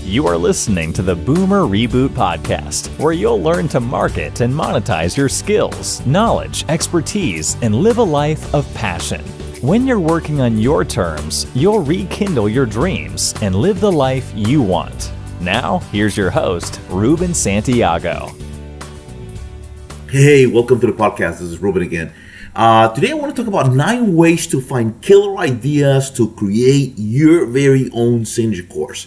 You are listening to the Boomer Reboot Podcast, where you'll learn to market and monetize your skills, knowledge, expertise, and live a life of passion. When you're working on your terms, you'll rekindle your dreams and live the life you want. Now, here's your host, Ruben Santiago. Hey, welcome to the podcast. This is Ruben again. Today I want to talk about 9 ways to find killer ideas to create your very own signature course.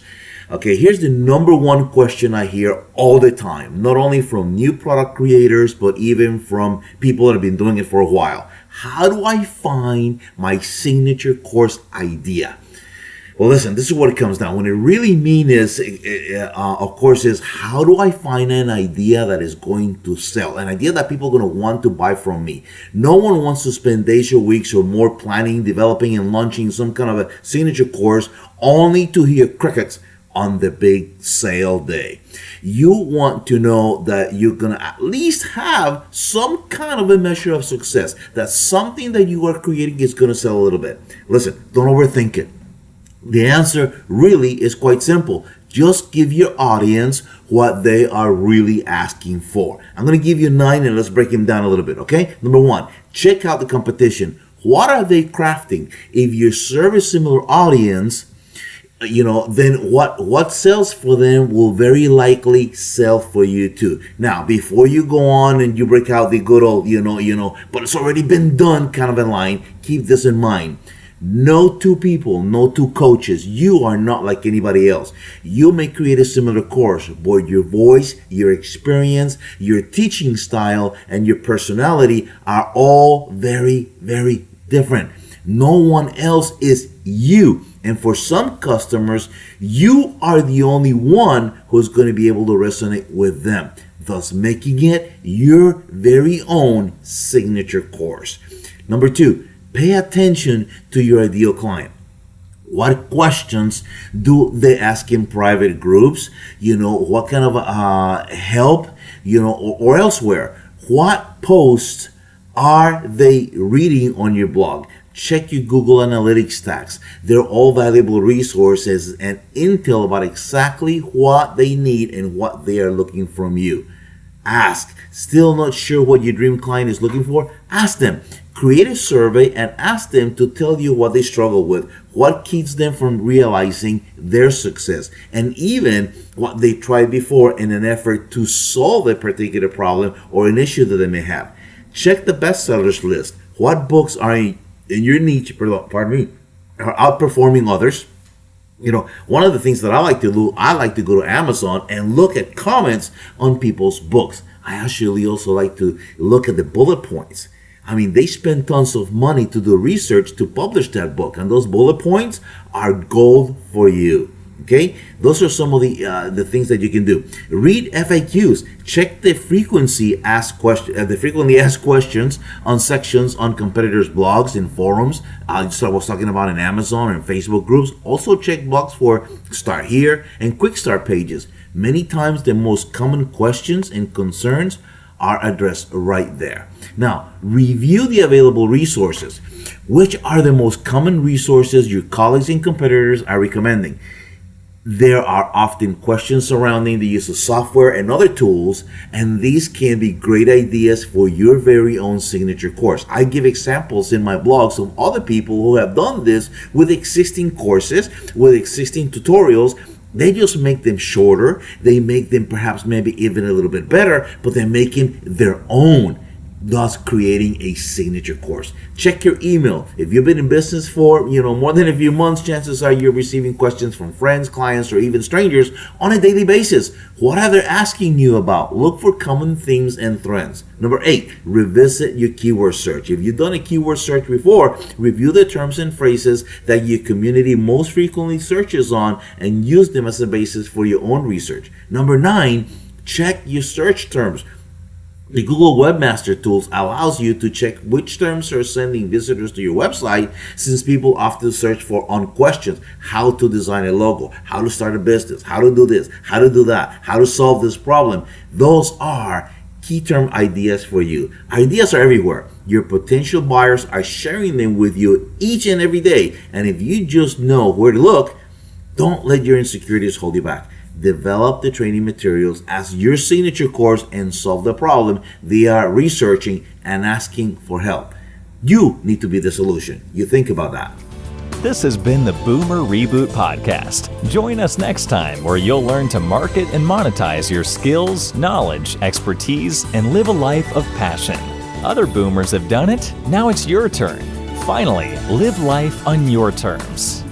Okay, here's the number one question I hear all the time, not only from new product creators, but even from people that have been doing it for a while. How do I find my signature course idea? Well, listen, this is what it comes down. What it really means is, of course, is how do I find an idea that is going to sell? An idea that people are going to want to buy from me. No one wants to spend days or weeks or more planning, developing, and launching some kind of a signature course only to hear crickets on the big sale day. You want to know that you're going to at least have some kind of a measure of success, that something that you are creating is going to sell a little bit. Listen, don't overthink it. The answer really is quite simple. Just give your audience what they are really asking for. I'm going to give you 9 and let's break them down a little bit, okay? Number 1, check out the competition. What are they crafting? If you serve a similar audience, then what sells for them will very likely sell for you too. Now, before you go on and you break out the good old, but it's already been done kind of a line, keep this in mind. No two people, no two coaches. You are not like anybody else. You may create a similar course, but your voice, your experience, your teaching style, and your personality are all very, very different. No one else is you. And for some customers, you are the only one who's going to be able to resonate with them, thus making it your very own signature course. Number 2, pay attention to your ideal client. What questions do they ask in private groups? What kind of help, or elsewhere? What posts are they reading on your blog? Check your Google Analytics stacks. They're all valuable resources and intel about exactly what they need and what they are looking from you. Ask. Still not sure what your dream client is looking for? Ask them. Create a survey and ask them to tell you what they struggle with, what keeps them from realizing their success, and even what they tried before in an effort to solve a particular problem or an issue that they may have. Check the bestsellers list. What books are in your niche, are outperforming others? One of the things that I like to do, I like to go to Amazon and look at comments on people's books. I actually also like to look at the bullet points. They spend tons of money to do research to publish that book, and those bullet points are gold for you. Okay, those are some of the things that you can do. Read FAQs. Check the frequently asked questions on sections on competitors' blogs and forums. I was talking about in Amazon and Facebook groups. Also check blogs for Start Here and Quick Start pages. Many times the most common questions and concerns are addressed right there. Now, review the available resources. Which are the most common resources your colleagues and competitors are recommending? There are often questions surrounding the use of software and other tools, and these can be great ideas for your very own signature course. I give examples in my blogs of other people who have done this with existing courses, with existing tutorials. They just make them shorter. They make them perhaps maybe even a little bit better, but they make them their own, thus creating a signature course. Check your email. If you've been in business for more than a few months, chances are you're receiving questions from friends, clients, or even strangers on a daily basis. What are they asking you about? Look for common themes and trends. Number 8, revisit your keyword search. If you've done a keyword search before, review the terms and phrases that your community most frequently searches on and use them as a basis for your own research. Number 9, check your search terms. The Google Webmaster Tools allows you to check which terms are sending visitors to your website, since people often search for on questions: how to design a logo, how to start a business, how to do this, how to do that, how to solve this problem. Those are key term ideas for you. Ideas are everywhere. Your potential buyers are sharing them with you each and every day. And if you just know where to look, don't let your insecurities hold you back. develop the training materials as your signature course and solve the problem they are researching and asking for help. You need to be the solution. You think about that. This has been the Boomer Reboot Podcast. Join us next time where you'll learn to market and monetize your skills, knowledge, expertise, and live a life of passion. Other boomers have done it. Now it's your turn. Finally, live life on your terms.